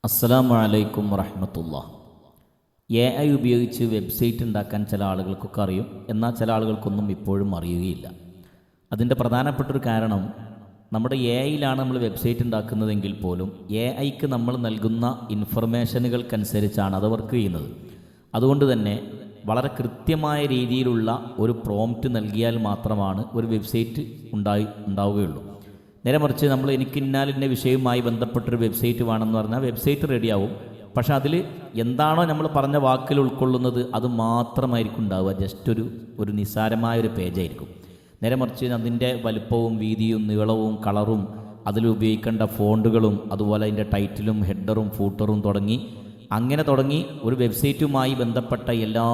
അസ്സലാമു അലൈക്കും വറഹ്മത്തുള്ളാഹി. AI ഉപയോഗിച്ച് വെബ്സൈറ്റ് ഉണ്ടാക്കാൻ ചില ആളുകൾക്കൊക്കെ അറിയും, എന്നാൽ ചില ആളുകൾക്കൊന്നും ഇപ്പോഴും അറിയുകയില്ല. അതിൻ്റെ പ്രധാനപ്പെട്ടൊരു കാരണം, നമ്മുടെ AI-യിലാണ് നമ്മൾ വെബ്സൈറ്റ് ഉണ്ടാക്കുന്നതെങ്കിൽ പോലും AI-ക്ക് നമ്മൾ നൽകുന്ന ഇൻഫർമേഷനുകൾക്കനുസരിച്ചാണ് അത് വർക്ക് ചെയ്യുന്നത്. അതുകൊണ്ട് തന്നെ വളരെ കൃത്യമായ രീതിയിലുള്ള ഒരു പ്രോംപ്റ്റ് നൽകിയാൽ മാത്രമാണ് ഒരു വെബ്സൈറ്റ് ഉണ്ടാവുകയുള്ളൂ. നേരെ മറിച്ച് നമ്മൾ എനിക്ക് ഇന്നാലിൻ്റെ വിഷയവുമായി ബന്ധപ്പെട്ടൊരു വെബ്സൈറ്റ് വേണമെന്ന് പറഞ്ഞാൽ വെബ്സൈറ്റ് റെഡിയാവും. പക്ഷെ അതിൽ എന്താണോ നമ്മൾ പറഞ്ഞ വാക്കിൽ ഉൾക്കൊള്ളുന്നത് അത് മാത്രമായിരിക്കും ഉണ്ടാവുക. ജസ്റ്റ് ഒരു നിസ്സാരമായൊരു പേജായിരിക്കും. നേരെ മറിച്ച് അതിൻ്റെ വലുപ്പവും വീതിയും നീളവും കളറും അതിലുപയോഗിക്കേണ്ട ഫോണ്ടുകളും അതുപോലെ അതിൻ്റെ ടൈറ്റിലും ഹെഡറും ഫൂട്ടറും തുടങ്ങി ഒരു വെബ്സൈറ്റുമായി ബന്ധപ്പെട്ട എല്ലാ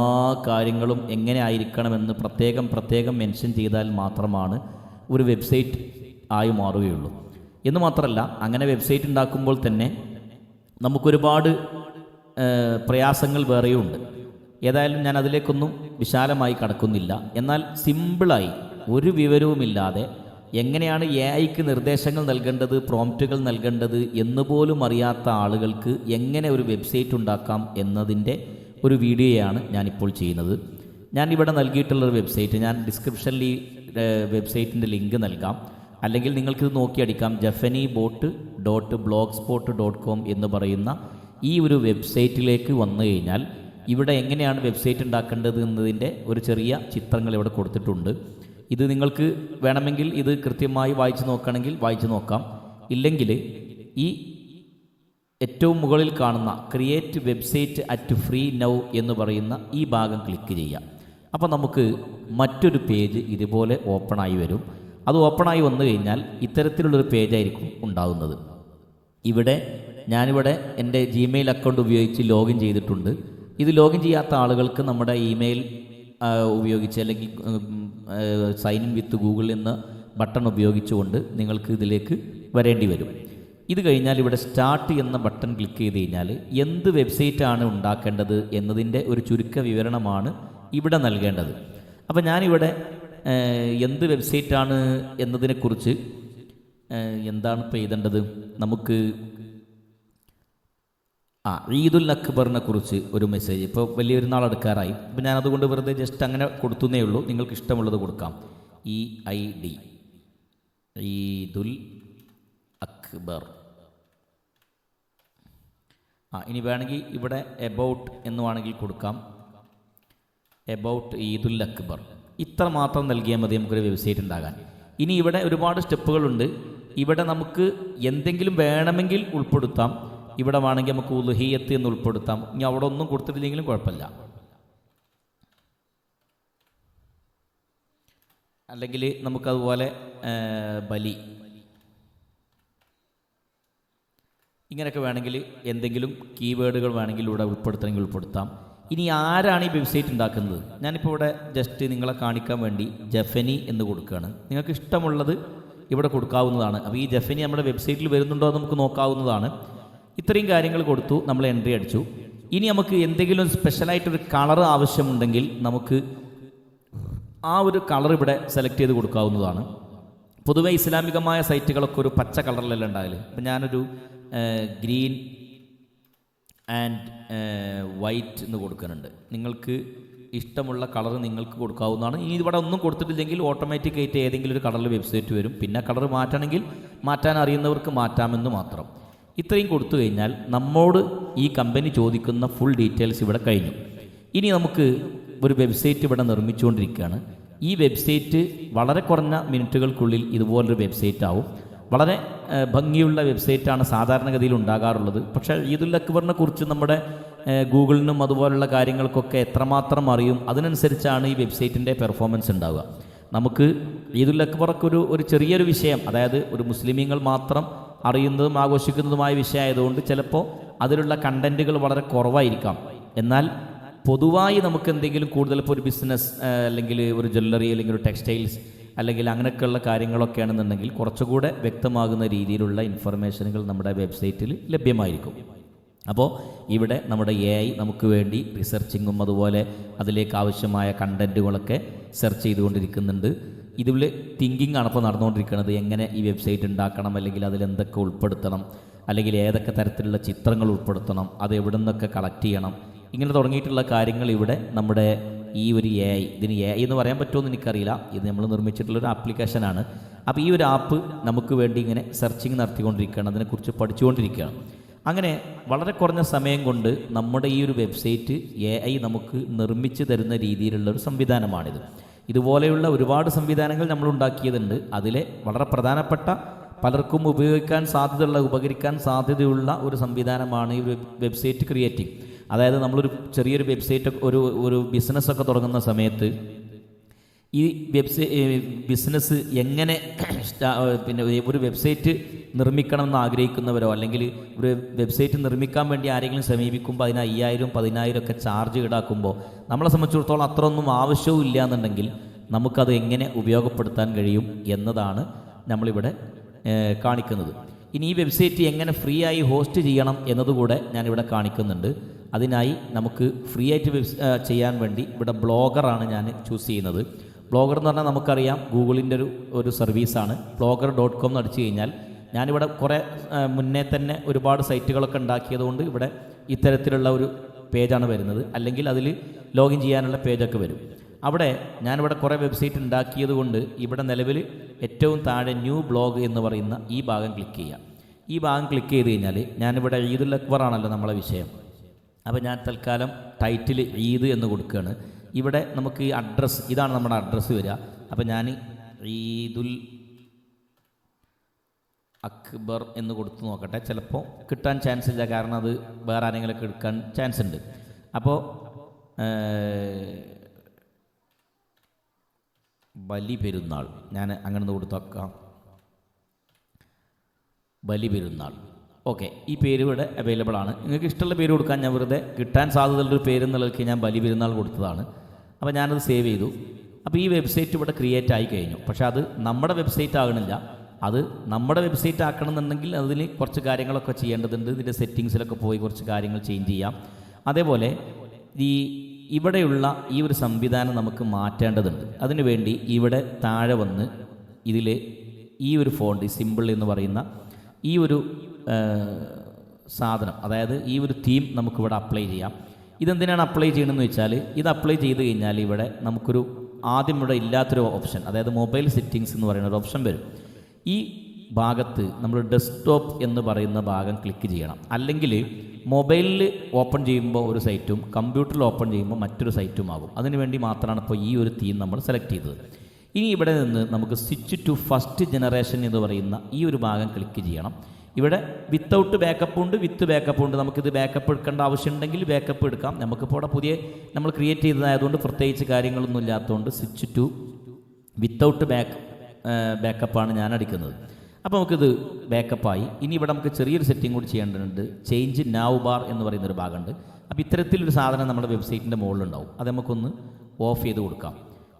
കാര്യങ്ങളും എങ്ങനെ ആയിരിക്കണമെന്ന് പ്രത്യേകം മെൻഷൻ ചെയ്താൽ മാത്രമാണ് ഒരു വെബ്സൈറ്റ് ആയി മാറുകയുള്ളൂ. എന്ന് മാത്രമല്ല, അങ്ങനെ വെബ്സൈറ്റ് ഉണ്ടാക്കുമ്പോൾ തന്നെ നമുക്കൊരുപാട് പ്രയാസങ്ങൾ വേറെയുണ്ട്. ഏതായാലും ഞാൻ അതിലേക്കൊന്നും വിശാലമായി കടക്കുന്നില്ല. എന്നാൽ സിമ്പിളായി ഒരു വിവരവുമില്ലാതെ എങ്ങനെയാണ് AI-ക്ക് നിർദ്ദേശങ്ങൾ നൽകേണ്ടത്, പ്രോംപ്റ്റുകൾ നൽകേണ്ടത് എന്നുപോലും അറിയാത്ത ആളുകൾക്ക് എങ്ങനെ ഒരു വെബ്സൈറ്റ് ഉണ്ടാക്കാം എന്നതിൻ്റെ ഒരു വീഡിയോയാണ് ഞാനിപ്പോൾ ചെയ്യുന്നത്. ഞാനിവിടെ നൽകിയിട്ടുള്ളൊരു വെബ്സൈറ്റ്, ഞാൻ ഡിസ്ക്രിപ്ഷനിൽ ഈ വെബ്സൈറ്റിൻ്റെ ലിങ്ക് നൽകാം. അല്ലെങ്കിൽ നിങ്ങൾക്കിത് നോക്കിയടിക്കാം. jaffanybot.blogspot.com എന്ന് പറയുന്ന ഈ ഒരു വെബ്സൈറ്റിലേക്ക് വന്നു കഴിഞ്ഞാൽ ഇവിടെ എങ്ങനെയാണ് വെബ്സൈറ്റ് ഉണ്ടാക്കേണ്ടത് എന്നതിൻ്റെ ഒരു ചെറിയ ചിത്രങ്ങൾ ഇവിടെ കൊടുത്തിട്ടുണ്ട്. ഇത് നിങ്ങൾക്ക് വേണമെങ്കിൽ ഇത് കൃത്യമായി വായിച്ചു നോക്കുകയാണെങ്കിൽ വായിച്ചു നോക്കാം. ഇല്ലെങ്കിൽ ഈ ഏറ്റവും മുകളിൽ കാണുന്ന create website at free now എന്ന് പറയുന്ന ഈ ഭാഗം ക്ലിക്ക് ചെയ്യാം. അപ്പോൾ നമുക്ക് മറ്റൊരു പേജ് ഇതുപോലെ ഓപ്പണായി വരും. അത് ഓപ്പണായി വന്നു കഴിഞ്ഞാൽ ഇത്തരത്തിലുള്ളൊരു പേജായിരിക്കും ഉണ്ടാകുന്നത്. ഞാനിവിടെ എൻ്റെ ജിമെയിൽ അക്കൗണ്ട് ഉപയോഗിച്ച് ലോഗിൻ ചെയ്തിട്ടുണ്ട്. ഇത് ലോഗിൻ ചെയ്യാത്ത ആളുകൾക്ക് നമ്മുടെ ഇമെയിൽ ഉപയോഗിച്ച് അല്ലെങ്കിൽ സൈൻ ഇൻ വിത്ത് ഗൂഗിൾ എന്ന ബട്ടൺ ഉപയോഗിച്ചുകൊണ്ട് നിങ്ങൾക്ക് ഇതിലേക്ക് വരേണ്ടി വരും. ഇത് കഴിഞ്ഞാൽ ഇവിടെ സ്റ്റാർട്ട് എന്ന ബട്ടൺ ക്ലിക്ക് ചെയ്ത് കഴിഞ്ഞാൽ എന്ത് വെബ്സൈറ്റാണ് ഉണ്ടാക്കേണ്ടത് എന്നതിൻ്റെ ഒരു ചുരുക്ക വിവരണമാണ് ഇവിടെ നൽകേണ്ടത്. അപ്പോൾ ഞാനിവിടെ എന്ത് വെബ്സൈറ്റാണ് എന്നതിനെക്കുറിച്ച് എന്താണ് ഇപ്പോൾ എഴുതേണ്ടത്, നമുക്ക് ഈദുൽ അക്ബറിനെ കുറിച്ച് ഒരു മെസ്സേജ്. ഇപ്പോൾ വലിയൊരു നാൾ എടുക്കാറായി. അപ്പോൾ ഞാനതുകൊണ്ട് വെറുതെ ജസ്റ്റ് അങ്ങനെ കൊടുത്തുന്നേ ഉള്ളൂ. നിങ്ങൾക്ക് ഇഷ്ടമുള്ളത് കൊടുക്കാം. EID ഈദുൽ അക്ബർ. ഇനി വേണമെങ്കിൽ ഇവിടെ എബൌട്ട് എന്ന് വേണമെങ്കിൽ കൊടുക്കാം. എബൌട്ട് ഈദുൽ അക്ബർ. ഇത്ര മാത്രം നൽകിയാൽ മതി നമുക്കൊരു വെബ്സൈറ്റ് ഉണ്ടാകാൻ. ഇനി ഇവിടെ ഒരുപാട് സ്റ്റെപ്പുകളുണ്ട്. ഇവിടെ നമുക്ക് എന്തെങ്കിലും വേണമെങ്കിൽ ഉൾപ്പെടുത്താം. ഇവിടെ വേണമെങ്കിൽ നമുക്ക് ഉലുഹിയ്യത്ത് എന്ന് ഉൾപ്പെടുത്താം. ഇനി അവിടെ ഒന്നും കൊടുത്തിട്ടില്ലെങ്കിലും കുഴപ്പമില്ല. അല്ലെങ്കിൽ നമുക്കതുപോലെ ബലി ഇങ്ങനെയൊക്കെ വേണമെങ്കിൽ എന്തെങ്കിലും കീവേഡുകൾ വേണമെങ്കിൽ ഇവിടെ ഉൾപ്പെടുത്തണമെങ്കിൽ ഉൾപ്പെടുത്താം. ഇനി ആരാണ് ഈ വെബ്സൈറ്റ് ഉണ്ടാക്കുന്നത്? ഞാനിപ്പോൾ ഇവിടെ ജസ്റ്റ് നിങ്ങളെ കാണിക്കാൻ വേണ്ടി ജഫനി എന്ന് കൊടുക്കുകയാണ്. നിങ്ങൾക്ക് ഇഷ്ടമുള്ളത് ഇവിടെ കൊടുക്കാവുന്നതാണ്. അപ്പോൾ ഈ ജഫനി നമ്മുടെ വെബ്സൈറ്റിൽ വരുന്നുണ്ടോ എന്ന് നമുക്ക് നോക്കാവുന്നതാണ്. ഇത്രയും കാര്യങ്ങൾ കൊടുത്തു, നമ്മൾ എൻട്രി അടിച്ചു. ഇനി നമുക്ക് എന്തെങ്കിലും സ്പെഷ്യലായിട്ടൊരു കളർ ആവശ്യമുണ്ടെങ്കിൽ നമുക്ക് ആ ഒരു കളർ ഇവിടെ സെലക്ട് ചെയ്ത് കൊടുക്കാവുന്നതാണ്. പൊതുവെ ഇസ്ലാമികമായ സൈറ്റുകളൊക്കെ ഒരു പച്ച കളറിലെല്ലാം ഉണ്ടാവില്ല. അപ്പം ഞാനൊരു ഗ്രീൻ ആൻഡ് വൈറ്റ് എന്ന് കൊടുക്കുന്നുണ്ട്. നിങ്ങൾക്ക് ഇഷ്ടമുള്ള കളർ നിങ്ങൾക്ക് കൊടുക്കാവുന്നതാണ്. ഇനി ഇവിടെ ഒന്നും കൊടുത്തിട്ടില്ലെങ്കിൽ ഓട്ടോമാറ്റിക്കായിട്ട് ഏതെങ്കിലും ഒരു കളറിൽ വെബ്സൈറ്റ് വരും. പിന്നെ കളർ മാറ്റണമെങ്കിൽ മാറ്റാൻ അറിയുന്നവർക്ക് മാറ്റാമെന്ന് മാത്രം. ഇത്രയും കൊടുത്തു കഴിഞ്ഞാൽ നമ്മോട് ഈ കമ്പനി ചോദിക്കുന്ന ഫുൾ ഡീറ്റെയിൽസ് ഇവിടെ കഴിഞ്ഞു. ഇനി നമുക്ക് ഒരു വെബ്സൈറ്റ് ഇവിടെ നിർമ്മിച്ചുകൊണ്ടിരിക്കുകയാണ്. ഈ വെബ്സൈറ്റ് വളരെ കുറഞ്ഞ മിനിറ്റുകൾക്കുള്ളിൽ ഇതുപോലൊരു വെബ്സൈറ്റ് ആവും. വളരെ ഭംഗിയുള്ള വെബ്സൈറ്റാണ് സാധാരണഗതിയിൽ ഉണ്ടാകാറുള്ളത്. പക്ഷേ ഈദുൽ അക്ബറിനെ കുറിച്ച് നമ്മുടെ ഗൂഗിളിനും അതുപോലുള്ള കാര്യങ്ങൾക്കൊക്കെ എത്രമാത്രം അറിയും അതിനനുസരിച്ചാണ് ഈ വെബ്സൈറ്റിൻ്റെ പെർഫോമൻസ് ഉണ്ടാവുക. നമുക്ക് ഈദുൽ അക്ബറൊക്കെ ഒരു ചെറിയൊരു വിഷയം, അതായത് ഒരു മുസ്ലിമീങ്ങൾ മാത്രം അറിയുന്നതും ആഘോഷിക്കുന്നതുമായ വിഷയമായതുകൊണ്ട് ചിലപ്പോൾ അതിലുള്ള കണ്ടൻറ്റുകൾ വളരെ കുറവായിരിക്കാം. എന്നാൽ പൊതുവായി നമുക്ക് എന്തെങ്കിലും കൂടുതൽ ഇപ്പോൾ ഒരു ബിസിനസ് അല്ലെങ്കിൽ ഒരു ജ്വല്ലറി അല്ലെങ്കിൽ ഒരു ടെക്സ്റ്റൈൽസ് അല്ലെങ്കിൽ അങ്ങനെയൊക്കെയുള്ള കാര്യങ്ങളൊക്കെ ആണെന്നുണ്ടെങ്കിൽ കുറച്ചുകൂടെ വ്യക്തമാകുന്ന രീതിയിലുള്ള ഇൻഫർമേഷനുകൾ നമ്മുടെ വെബ്സൈറ്റിൽ ലഭ്യമായിരിക്കും. അപ്പോൾ ഇവിടെ നമ്മുടെ AI നമുക്ക് വേണ്ടി റിസർച്ചിങ്ങും അതുപോലെ അതിലേക്ക് ആവശ്യമായ കണ്ടൻറ്റുകളൊക്കെ സെർച്ച് ചെയ്തുകൊണ്ടിരിക്കുന്നുണ്ട്. ഇതിൽ തിങ്കിങ് ആണ് ഇപ്പോൾ നടന്നുകൊണ്ടിരിക്കുന്നത്. എങ്ങനെ ഈ വെബ്സൈറ്റ് ഉണ്ടാക്കണം, അല്ലെങ്കിൽ അതിലെന്തൊക്കെ ഉൾപ്പെടുത്തണം, അല്ലെങ്കിൽ ഏതൊക്കെ തരത്തിലുള്ള ചിത്രങ്ങൾ ഉൾപ്പെടുത്തണം, അത് എവിടെ നിന്നൊക്കെ കളക്ട് ചെയ്യണം, ഇങ്ങനെ തുടങ്ങിയിട്ടുള്ള കാര്യങ്ങൾ ഇവിടെ നമ്മുടെ ഈ ഒരു AI, ഇതിന് AI എന്ന് പറയാൻ പറ്റുമോ എനിക്കറിയില്ല, ഇത് നമ്മൾ നിർമ്മിച്ചിട്ടുള്ളൊരു ആപ്ലിക്കേഷനാണ്. അപ്പോൾ ഈ ഒരു ആപ്പ് നമുക്ക് വേണ്ടി ഇങ്ങനെ സെർച്ചിങ് നടത്തിക്കൊണ്ടിരിക്കുകയാണ്, അതിനെക്കുറിച്ച് പഠിച്ചുകൊണ്ടിരിക്കുകയാണ്. അങ്ങനെ വളരെ കുറഞ്ഞ സമയം കൊണ്ട് നമ്മുടെ ഈ ഒരു വെബ്സൈറ്റ് AI നമുക്ക് നിർമ്മിച്ച് തരുന്ന രീതിയിലുള്ളൊരു സംവിധാനമാണിത്. ഇതുപോലെയുള്ള ഒരുപാട് സംവിധാനങ്ങൾ നമ്മൾ ഉണ്ടാക്കിയതുണ്ട്. അതിലെ വളരെ പ്രധാനപ്പെട്ട പലർക്കും ഉപയോഗിക്കാൻ സാധ്യതയുള്ള, ഉപകരിക്കാൻ സാധ്യതയുള്ള ഒരു സംവിധാനമാണ് ഈ വെബ്സൈറ്റ് ക്രിയേറ്റിംഗ്. അതായത് നമ്മളൊരു ചെറിയൊരു വെബ്സൈറ്റ്, ഒരു ബിസിനസ്സൊക്കെ തുടങ്ങുന്ന സമയത്ത് ഈ ബിസിനസ് എങ്ങനെ പിന്നെ ഒരു വെബ്സൈറ്റ് നിർമ്മിക്കണമെന്ന് ആഗ്രഹിക്കുന്നവരോ അല്ലെങ്കിൽ ഒരു വെബ്സൈറ്റ് നിർമ്മിക്കാൻ വേണ്ടി ആരെങ്കിലും സമീപിക്കുമ്പോൾ അതിന് 5000, 10,000 ഒക്കെ ചാർജ് ഈടാക്കുമ്പോൾ നമ്മളെ സംബന്ധിച്ചിടത്തോളം അത്ര ഒന്നും ആവശ്യവും ഇല്ല എന്നുണ്ടെങ്കിൽ നമുക്കത് എങ്ങനെ ഉപയോഗപ്പെടുത്താൻ കഴിയും എന്നതാണ് നമ്മളിവിടെ കാണിക്കുന്നത്. ഇനി ഈ വെബ്സൈറ്റ് എങ്ങനെ ഫ്രീ ആയി ഹോസ്റ്റ് ചെയ്യണം എന്നതുകൂടെ ഞാനിവിടെ കാണിക്കുന്നുണ്ട്. അതിനായി നമുക്ക് ഫ്രീ ആയിട്ട് ചെയ്യാൻ വേണ്ടി ഇവിടെ ബ്ലോഗറാണ് ഞാൻ ചൂസ് ചെയ്യുന്നത്. ബ്ലോഗർ എന്ന് പറഞ്ഞാൽ നമുക്കറിയാം ഗൂഗിളിൻ്റെ ഒരു സർവീസാണ്. blogger.com എന്ന് അടിച്ചു കഴിഞ്ഞാൽ, ഞാനിവിടെ കുറേ മുന്നേ തന്നെ ഒരുപാട് സൈറ്റുകളൊക്കെ ഉണ്ടാക്കിയതുകൊണ്ട് ഇവിടെ ഇത്തരത്തിലുള്ള ഒരു പേജാണ് വരുന്നത്. അല്ലെങ്കിൽ അതിൽ ലോഗിൻ ചെയ്യാനുള്ള പേജൊക്കെ വരും. അവിടെ ഞാനിവിടെ കുറേ വെബ്സൈറ്റ് ഉണ്ടാക്കിയത് കൊണ്ട് ഇവിടെ നിലവിൽ ഏറ്റവും താഴെ ന്യൂ ബ്ലോഗ് എന്ന് പറയുന്ന ഈ ഭാഗം ക്ലിക്ക് ചെയ്യാം. ഈ ഭാഗം ക്ലിക്ക് ചെയ്ത് കഴിഞ്ഞാൽ ഞാനിവിടെ ഈദുൽ അക്ബർ ആണല്ലോ നമ്മളെ വിഷയം. അപ്പോൾ ഞാൻ തൽക്കാലം ടൈറ്റിൽ ഈദ് എന്ന് കൊടുക്കുകയാണ്. ഇവിടെ നമുക്ക് ഈ അഡ്രസ്സ്, ഇതാണ് നമ്മുടെ അഡ്രസ്സ് വരിക. അപ്പോൾ ഞാൻ ഈദുൽ അക്ബർ എന്ന് കൊടുത്ത് നോക്കട്ടെ. ചിലപ്പോൾ കിട്ടാൻ ചാൻസ് ഇല്ല, കാരണം അത് വേറെ ആരെങ്കിലുമൊക്കെ എടുക്കാൻ ചാൻസ് ഉണ്ട്. അപ്പോൾ ബലി പെരുന്നാൾ ഞാൻ അങ്ങനെ കൊടുത്ത് വെക്കാം. ബലി പെരുന്നാൾ, ഓക്കെ. ഈ പേര് ഇവിടെ അവൈലബിൾ ആണ്. നിങ്ങൾക്ക് ഇഷ്ടമുള്ള പേര് കൊടുക്കാൻ, ഞാൻ വെറുതെ കിട്ടാൻ സാധ്യതയുള്ളൊരു പേര് എന്നുള്ളതൊക്കെ ഞാൻ ബലി പെരുന്നാൾ കൊടുത്തതാണ്. അപ്പോൾ ഞാനത് സേവ് ചെയ്തു. അപ്പോൾ ഈ വെബ്സൈറ്റ് ഇവിടെ ക്രിയേറ്റ് ആയി കഴിഞ്ഞു. പക്ഷേ അത് നമ്മുടെ വെബ്സൈറ്റ് ആകണില്ല. അത് നമ്മുടെ വെബ്സൈറ്റ് ആക്കണമെന്നുണ്ടെങ്കിൽ അതിൽ കുറച്ച് കാര്യങ്ങളൊക്കെ ചെയ്യേണ്ടതുണ്ട്. ഇതിൻ്റെ സെറ്റിങ്സിലൊക്കെ പോയി കുറച്ച് കാര്യങ്ങൾ ചേഞ്ച് ചെയ്യാം. അതേപോലെ ഇവിടെയുള്ള ഈ ഒരു സംവിധാനം നമുക്ക് മാറ്റേണ്ടതുണ്ട്. അതിനുവേണ്ടി ഇവിടെ താഴെ വന്ന് ഇതിൽ ഈ ഒരു ഫോണ്ട്, സിമ്പിൾ എന്ന് പറയുന്ന ഈ ഒരു സാധനം, അതായത് ഈ ഒരു തീം നമുക്കിവിടെ അപ്ലൈ ചെയ്യാം. ഇതെന്തിനാണ് അപ്ലൈ ചെയ്യണമെന്ന് വെച്ചാൽ, ഇത് അപ്ലൈ ചെയ്ത് കഴിഞ്ഞാൽ ഇവിടെ നമുക്കൊരു ആദ്യം ഇവിടെ ഇല്ലാത്തൊരു ഓപ്ഷൻ, അതായത് മൊബൈൽ സെറ്റിങ്സ് എന്ന് പറയുന്ന ഒരു ഓപ്ഷൻ വരും. ഈ ഭാഗത്ത് നമ്മൾ ഡെസ്ക്ടോപ്പ് എന്ന് പറയുന്ന ഭാഗം ക്ലിക്ക് ചെയ്യണം. അല്ലെങ്കിൽ മൊബൈലിൽ ഓപ്പൺ ചെയ്യുമ്പോൾ ഒരു സൈറ്റും കമ്പ്യൂട്ടറിൽ ഓപ്പൺ ചെയ്യുമ്പോൾ മറ്റൊരു സൈറ്റും ആകും. അതിനുവേണ്ടി മാത്രമാണ് ഇപ്പോൾ ഈ ഒരു തീം നമ്മൾ സെലക്ട് ചെയ്തത്. ഇനി ഇവിടെ നിന്ന് നമുക്ക് സ്വിച്ച് ടു ഫസ്റ്റ് ജനറേഷൻ എന്ന് പറയുന്ന ഈ ഒരു ഭാഗം ക്ലിക്ക് ചെയ്യണം. ഇവിടെ വിത്തൗട്ട് ബാക്കപ്പ് ഉണ്ട്, വിത്ത് ബാക്കപ്പ് ഉണ്ട്. നമുക്കിത് ബാക്കപ്പ് എടുക്കേണ്ട ആവശ്യമുണ്ടെങ്കിൽ ബാക്കപ്പ് എടുക്കാം. നമുക്കിപ്പോൾ ഇവിടെ പുതിയ നമ്മൾ ക്രിയേറ്റ് ചെയ്തതായതുകൊണ്ട് പ്രത്യേകിച്ച് കാര്യങ്ങളൊന്നും ഇല്ലാത്തതുകൊണ്ട് സ്വിച്ച് ടു വിത്തൗട്ട് ബാക്കപ്പാണ് ഞാൻ അടിക്കുന്നത്. അപ്പോൾ നമുക്കിത് ബാക്കപ്പായി. ഇനി ഇവിടെ നമുക്ക് ചെറിയൊരു സെറ്റിംഗ് കൂടി ചെയ്യേണ്ടതുണ്ട്. ചേഞ്ച് നാവ് ബാർ എന്ന് പറയുന്നൊരു ഭാഗമുണ്ട്. അപ്പോൾ ഇത്തരത്തിലൊരു സാധനം നമ്മുടെ വെബ്സൈറ്റിൻ്റെ മുകളിലുണ്ടാവും. അത് നമുക്കൊന്ന് ഓഫ് ചെയ്ത് കൊടുക്കാം.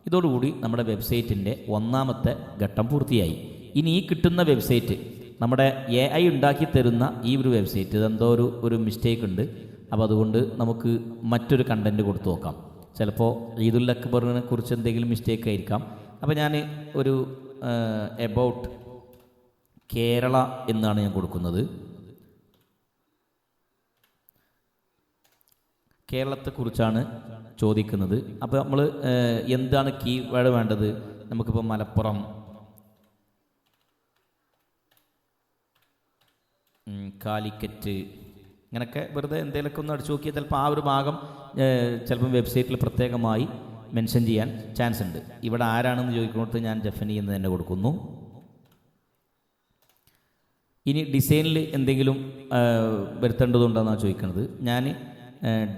ഇതോടുകൂടി നമ്മുടെ വെബ്സൈറ്റിൻ്റെ ഒന്നാമത്തെ ഘട്ടം പൂർത്തിയായി. ഇനി ഈ കിട്ടുന്ന വെബ്സൈറ്റ് നമ്മുടെ AI ഉണ്ടാക്കി തരുന്ന ഈ ഒരു വെബ്സൈറ്റ്, ഇതെന്തോ ഒരു മിസ്റ്റേക്ക് ഉണ്ട്. അപ്പോൾ അതുകൊണ്ട് നമുക്ക് മറ്റൊരു കണ്ടൻറ്റ് കൊടുത്തു നോക്കാം. ചിലപ്പോൾ ഈദുൽ അക്ബറിനെ കുറിച്ച് എന്തെങ്കിലും മിസ്റ്റേക്ക് ആയിരിക്കാം. അപ്പോൾ ഞാൻ ഒരു എബൌട്ട് കേരള എന്നാണ് ഞാൻ കൊടുക്കുന്നത്. കേരളത്തെക്കുറിച്ചാണ് ചോദിക്കുന്നത്. അപ്പോൾ നമ്മൾ എന്താണ് കീവേഡ് വേണ്ടത്? നമുക്കിപ്പോൾ മലപ്പുറം, കാലിക്കറ്റ്, ഇങ്ങനെയൊക്കെ വെറുതെ എന്തെങ്കിലുമൊക്കെ ഒന്ന് അടിച്ചു നോക്കിയാൽ ചിലപ്പോൾ ആ ഒരു ഭാഗം ചിലപ്പം വെബ്സൈറ്റിൽ പ്രത്യേകമായി മെൻഷൻ ചെയ്യാൻ ചാൻസ് ഉണ്ട്. ഇവിടെ ആരാണെന്ന് ചോദിക്കുന്നിടത്ത് ഞാൻ ജഫനി എന്ന് തന്നെ കൊടുക്കുന്നു. ഇനി ഡിസൈനിൽ എന്തെങ്കിലും വരുത്തേണ്ടതുണ്ടെന്നാണ് ചോദിക്കുന്നത്. ഞാൻ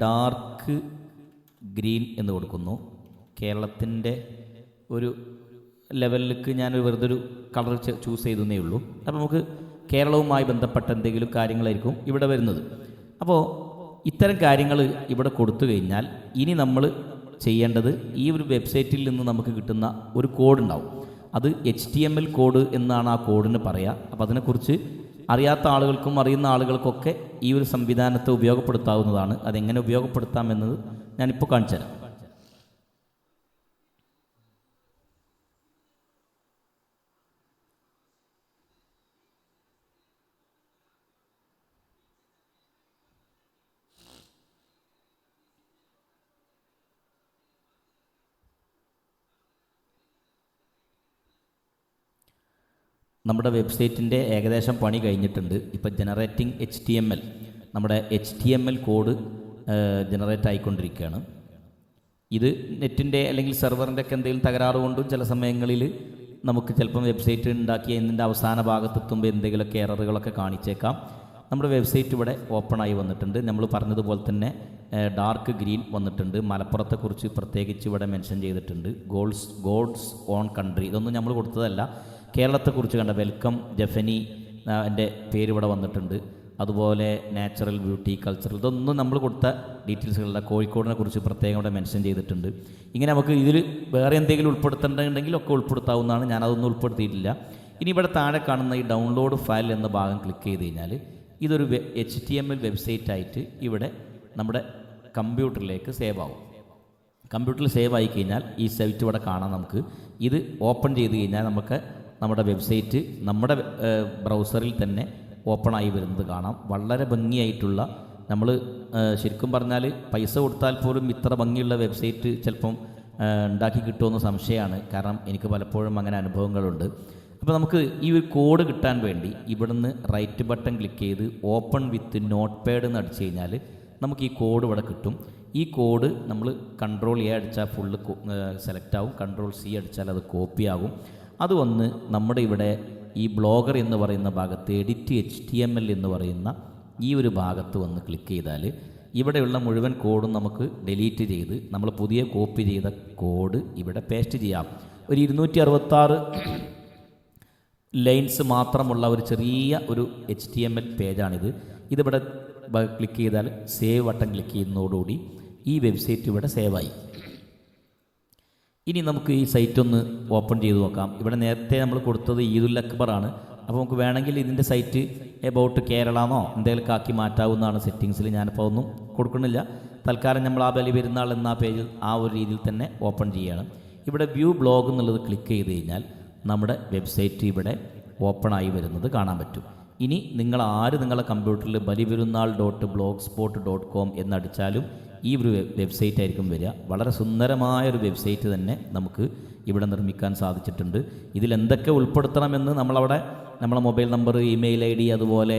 ഡാർക്ക് ഗ്രീൻ എന്ന് കൊടുക്കുന്നു. കേരളത്തിൻ്റെ ഒരു ലെവലിലേക്ക് ഞാൻ വെറുതെ ഒരു കളർ ചൂസ് ചെയ്തേ ഉള്ളൂ. അപ്പോൾ നമുക്ക് കേരളവുമായി ബന്ധപ്പെട്ട എന്തെങ്കിലും കാര്യങ്ങളായിരിക്കും ഇവിടെ വരുന്നത്. അപ്പോൾ ഇത്തരം കാര്യങ്ങൾ ഇവിടെ കൊടുത്തു കഴിഞ്ഞാൽ ഇനി നമ്മൾ ചെയ്യേണ്ടത്, ഈ ഒരു വെബ്സൈറ്റിൽ നിന്ന് നമുക്ക് കിട്ടുന്ന ഒരു കോഡ് ഉണ്ടാവും. അത് HTML കോഡ് എന്നാണ് ആ കോഡിന് പറയുക. അപ്പോൾ അതിനെക്കുറിച്ച് അറിയാത്ത ആളുകൾക്കും അറിയുന്ന ആളുകൾക്കൊക്കെ ഈ ഒരു സംവിധാനത്തെ ഉപയോഗപ്പെടുത്താവുന്നതാണ്. അതെങ്ങനെ ഉപയോഗപ്പെടുത്താമെന്നത് ഞാനിപ്പോൾ കാണിച്ചു തരാം. നമ്മുടെ വെബ്സൈറ്റിൻ്റെ ഏകദേശം പണി കഴിഞ്ഞിട്ടുണ്ട്. ഇപ്പോൾ ജനറേറ്റിംഗ് HTML, നമ്മുടെ HTML കോഡ് ജനറേറ്റ് ആയിക്കൊണ്ടിരിക്കുകയാണ്. ഇത് നെറ്റിൻ്റെ അല്ലെങ്കിൽ സെർവറിൻ്റെ ഒക്കെ എന്തെങ്കിലും തകരാറ് കൊണ്ടും ചില സമയങ്ങളിൽ നമുക്ക് ചിലപ്പം വെബ്സൈറ്റ് ഉണ്ടാക്കി ഇതിൻ്റെ അവസാന ഭാഗത്തെത്തുമ്പോൾ എന്തെങ്കിലുമൊക്കെ എററുകളൊക്കെ കാണിച്ചേക്കാം. നമ്മുടെ വെബ്സൈറ്റ് ഇവിടെ ഓപ്പണായി വന്നിട്ടുണ്ട്. നമ്മൾ പറഞ്ഞതുപോലെ തന്നെ ഡാർക്ക് ഗ്രീൻ വന്നിട്ടുണ്ട്. മലപ്പുറത്തെക്കുറിച്ച് പ്രത്യേകിച്ച് ഇവിടെ മെൻഷൻ ചെയ്തിട്ടുണ്ട്. ഗോഡ്സ് ഓൺ കൺട്രി, ഇതൊന്നും നമ്മൾ കൊടുത്തതല്ല. കേരളത്തെക്കുറിച്ച് കണ്ട വെൽക്കം ജഫനി എൻ്റെ പേര് ഇവിടെ വന്നിട്ടുണ്ട്. അതുപോലെ നാച്ചുറൽ ബ്യൂട്ടി, കൾച്ചറൽ, ഇതൊന്നും നമ്മൾ കൊടുത്ത ഡീറ്റെയിൽസുകളുടെ കോഴിക്കോടിനെ കുറിച്ച് പ്രത്യേകം ഇവിടെ മെൻഷൻ ചെയ്തിട്ടുണ്ട്. ഇങ്ങനെ നമുക്ക് ഇതിൽ വേറെ എന്തെങ്കിലും ഉൾപ്പെടുത്തേണ്ടതുണ്ടെങ്കിൽ ഒക്കെ ഉൾപ്പെടുത്താവുന്നതാണ്. ഞാനതൊന്നും ഉൾപ്പെടുത്തിയിട്ടില്ല. ഇനി ഇവിടെ താഴെ കാണുന്ന ഈ ഡൗൺലോഡ് ഫയൽ എന്ന ഭാഗം ക്ലിക്ക് ചെയ്ത് കഴിഞ്ഞാൽ ഇതൊരു HTML വെബ്സൈറ്റ് ആയിട്ട് ഇവിടെ നമ്മുടെ കമ്പ്യൂട്ടറിലേക്ക് സേവ് ആവും. കമ്പ്യൂട്ടറിൽ സേവ് ആയി കഴിഞ്ഞാൽ ഈ സൈറ്റ് ഇവിടെ കാണാം. നമുക്ക് ഇത് ഓപ്പൺ ചെയ്ത് കഴിഞ്ഞാൽ നമുക്ക് നമ്മുടെ വെബ്സൈറ്റ് നമ്മുടെ ബ്രൗസറിൽ തന്നെ ഓപ്പണായി വരുന്നത് കാണാം. വളരെ ഭംഗിയായിട്ടുള്ള, നമ്മൾ ശരിക്കും പറഞ്ഞാൽ പൈസ കൊടുത്താൽ പോലും ഇത്ര ഭംഗിയുള്ള വെബ്സൈറ്റ് ചിലപ്പം ഉണ്ടാക്കി കിട്ടുമെന്ന് സംശയമാണ്. കാരണം എനിക്ക് പലപ്പോഴും അങ്ങനെ അനുഭവങ്ങളുണ്ട്. അപ്പോൾ നമുക്ക് ഈ ഒരു കോഡ് കിട്ടാൻ വേണ്ടി ഇവിടുന്ന് റൈറ്റ് ബട്ടൺ ക്ലിക്ക് ചെയ്ത് ഓപ്പൺ വിത്ത് നോട്ട് പാഡ് എന്ന് അടിച്ചു കഴിഞ്ഞാൽ നമുക്ക് ഈ കോഡ് ഇവിടെ കിട്ടും. ഈ കോഡ് നമ്മൾ Ctrl+A അടിച്ചാൽ ഫുള്ള് സെലക്ട് ആവും, Ctrl+C അടിച്ചാൽ അത് കോപ്പി ആകും. അത് വന്ന് നമ്മുടെ ഇവിടെ ഈ ബ്ലോഗർ എന്ന് പറയുന്ന ഭാഗത്ത് എഡിറ്റ് HTML എന്ന് പറയുന്ന ഈ ഒരു ഭാഗത്ത് വന്ന് ക്ലിക്ക് ചെയ്താൽ ഇവിടെയുള്ള മുഴുവൻ കോഡും നമുക്ക് ഡിലീറ്റ് ചെയ്ത് നമ്മൾ പുതിയ കോപ്പി ചെയ്ത കോഡ് ഇവിടെ പേസ്റ്റ് ചെയ്യാം. ഒരു 266 ലൈൻസ് മാത്രമുള്ള ഒരു ചെറിയ ഒരു HTML പേജാണിത്. ഇതിവിടെ ക്ലിക്ക് ചെയ്താൽ സേവ് ബട്ടൺ ക്ലിക്ക് ചെയ്യുന്നതോടുകൂടി ഈ വെബ്സൈറ്റ് ഇവിടെ സേവായി. ഇനി നമുക്ക് ഈ സൈറ്റ് ഒന്ന് ഓപ്പൺ ചെയ്ത് നോക്കാം. ഇവിടെ നേരത്തെ നമ്മൾ കൊടുത്തത് ഈദുൽ അക്ബറാണ്. അപ്പോൾ നമുക്ക് വേണമെങ്കിൽ ഇതിൻ്റെ സൈറ്റ് എബൌട്ട് കേരളാന്നോ എന്തെങ്കിലുമൊക്കെ ആക്കി മാറ്റാവുന്നതാണ് സെറ്റിങ്സിൽ. ഞാനിപ്പോൾ ഒന്നും കൊടുക്കണില്ല. തൽക്കാലം നമ്മൾ ആ ബലി പെരുന്നാൾ എന്ന പേജിൽ ആ ഒരു രീതിയിൽ തന്നെ ഓപ്പൺ ചെയ്യുകയാണ്. ഇവിടെ വ്യൂ ബ്ലോഗ് എന്നുള്ളത് ക്ലിക്ക് ചെയ്ത് കഴിഞ്ഞാൽ നമ്മുടെ വെബ്സൈറ്റ് ഇവിടെ ഓപ്പണായി വരുന്നത് കാണാൻ പറ്റും. ഇനി നിങ്ങൾ നിങ്ങളുടെ കമ്പ്യൂട്ടറിൽ baliperunal.blogspot.com എന്നടിച്ചാലും ഈ ഒരു വെബ്സൈറ്റ് ആയിരിക്കും വരിക. വളരെ സുന്ദരമായൊരു വെബ്സൈറ്റ് തന്നെ നമുക്ക് ഇവിടെ നിർമ്മിക്കാൻ സാധിച്ചിട്ടുണ്ട്. ഇതിലെന്തൊക്കെ ഉൾപ്പെടുത്തണമെന്ന് നമ്മളവിടെ നമ്മളെ മൊബൈൽ നമ്പർ, ഇമെയിൽ ID, അതുപോലെ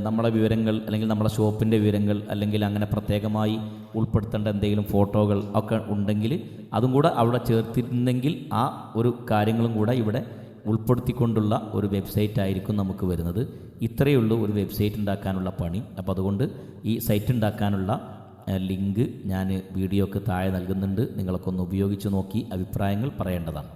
നമ്മളെ വിവരങ്ങൾ അല്ലെങ്കിൽ നമ്മുടെ ഷോപ്പിൻ്റെ വിവരങ്ങൾ അല്ലെങ്കിൽ അങ്ങനെ പ്രത്യേകമായി ഉൾപ്പെടുത്തേണ്ട എന്തെങ്കിലും ഫോട്ടോകൾ ഒക്കെ ഉണ്ടെങ്കിൽ അതും കൂടെ അവിടെ ചേർത്തിട്ടുണ്ടെങ്കിൽ ആ ഒരു കാര്യങ്ങളും കൂടെ ഇവിടെ ഉൾപ്പെടുത്തിക്കൊണ്ടുള്ള ഒരു വെബ്സൈറ്റ് ആയിരിക്കും നമുക്ക് വരുന്നത്. ഇത്രയേ ഉള്ളൂ ഒരു വെബ്സൈറ്റ് ഉണ്ടാക്കാനുള്ള പണി. അപ്പോൾ അതുകൊണ്ട് ഈ സൈറ്റ് ഉണ്ടാക്കാനുള്ള ലിങ്ക് ഞാൻ വീഡിയോക്ക് താഴെ നൽകുന്നുണ്ട്. നിങ്ങളൊക്കെ ഒന്ന് ഉപയോഗിച്ച് നോക്കി അഭിപ്രായങ്ങൾ പറയേണ്ടതാണ്.